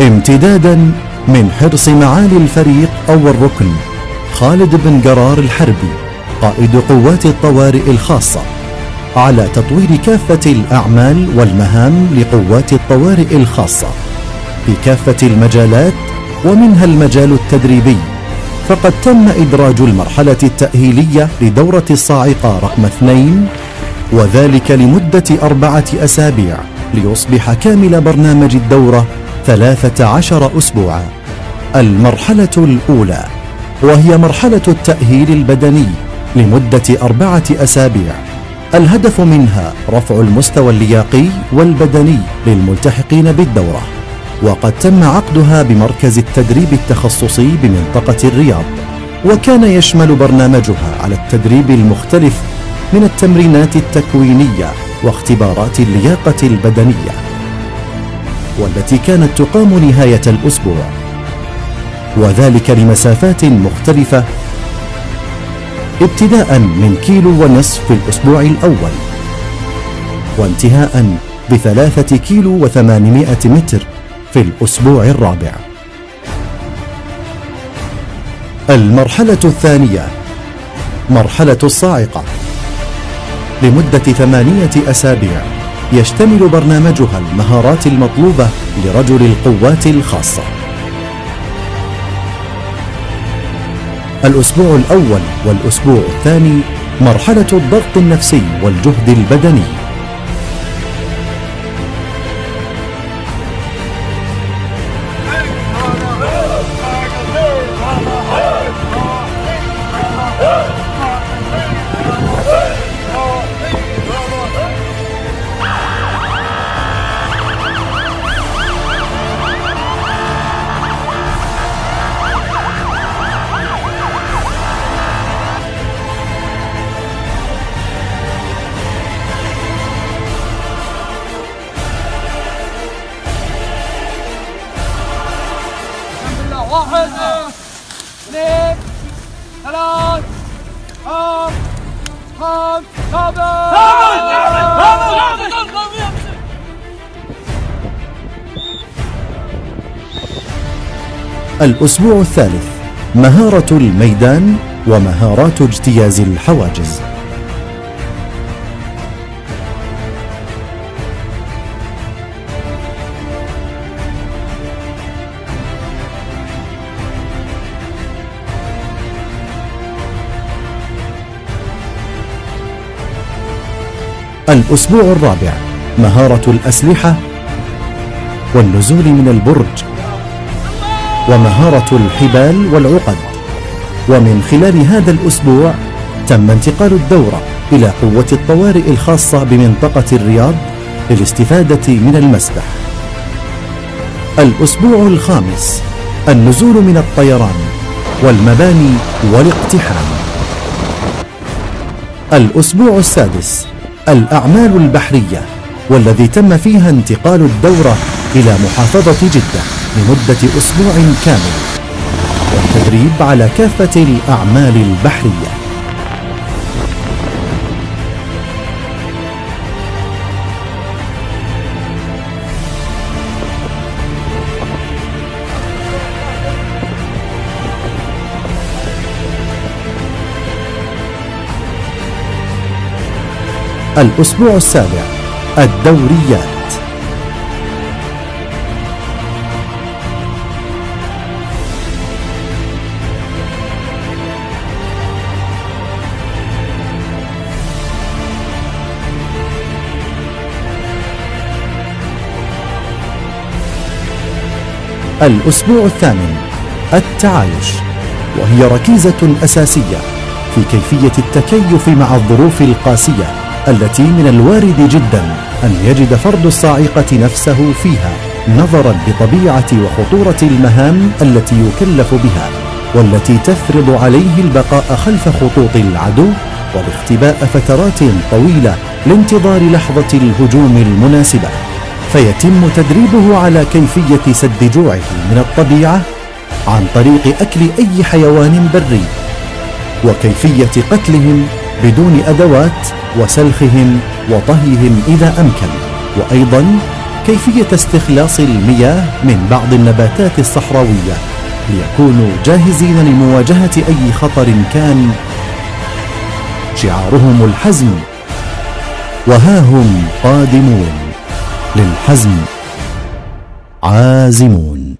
امتدادا من حرص معالي الفريق أو الركن خالد بن قرار الحربي قائد قوات الطوارئ الخاصة على تطوير كافة الأعمال والمهام لقوات الطوارئ الخاصة في كافة المجالات ومنها المجال التدريبي، فقد تم إدراج المرحلة التأهيلية لدورة الصاعقة رقم 2 وذلك لمدة 4 أسابيع ليصبح كامل برنامج الدورة 13 أسبوعا. المرحلة الأولى وهي مرحلة التأهيل البدني لمدة 4 أسابيع، الهدف منها رفع المستوى اللياقي والبدني للملتحقين بالدورة، وقد تم عقدها بمركز التدريب التخصصي بمنطقة الرياض، وكان يشمل برنامجها على التدريب المختلف من التمرينات التكوينية واختبارات اللياقة البدنية، والتي كانت تقام نهاية الأسبوع، وذلك لمسافات مختلفة ابتداء من 1.5 كيلو في الأسبوع الأول، وانتهاء ب3 كيلو و800 متر في الأسبوع الرابع. المرحلة الثانية مرحلة الصاعقة لمدة 8 أسابيع، يشتمل برنامجها المهارات المطلوبة لرجل القوات الخاصة. الأسبوع الأول والأسبوع الثاني مرحلة الضغط النفسي والجهد البدني. واحد اثنين ثلاث خمس الأسبوع الثالث مهارة الميدان ومهارات اجتياز الحواجز. الأسبوع الرابع مهارة الأسلحة والنزول من البرج ومهارة الحبال والعقد. ومن خلال هذا الأسبوع تم انتقال الدورة إلى قوة الطوارئ الخاصة بمنطقة الرياض للاستفادة من المسبح. الأسبوع الخامس النزول من الطيران والمباني والاقتحام. الأسبوع السادس الأعمال البحرية، والذي تم فيها انتقال الدورة إلى محافظة جدة لمدة أسبوع كامل، والتدريب على كافة الأعمال البحرية. الأسبوع السابع الدوريات. الأسبوع الثامن التعايش، وهي ركيزة أساسية في كيفية التكيف مع الظروف القاسية التي من الوارد جدا أن يجد فرد الصاعقة نفسه فيها، نظرا لطبيعة وخطورة المهام التي يكلف بها، والتي تفرض عليه البقاء خلف خطوط العدو والاختباء فترات طويلة لانتظار لحظة الهجوم المناسبة، فيتم تدريبه على كيفية سد جوعه من الطبيعة عن طريق أكل أي حيوان بري، وكيفية قتلهم بدون أدوات، وسلخهم وطهيهم إذا أمكن، وأيضا كيفية استخلاص المياه من بعض النباتات الصحراوية ليكونوا جاهزين لمواجهة أي خطر كان. شعارهم الحزم، وها هم قادمون، للحزم عازمون.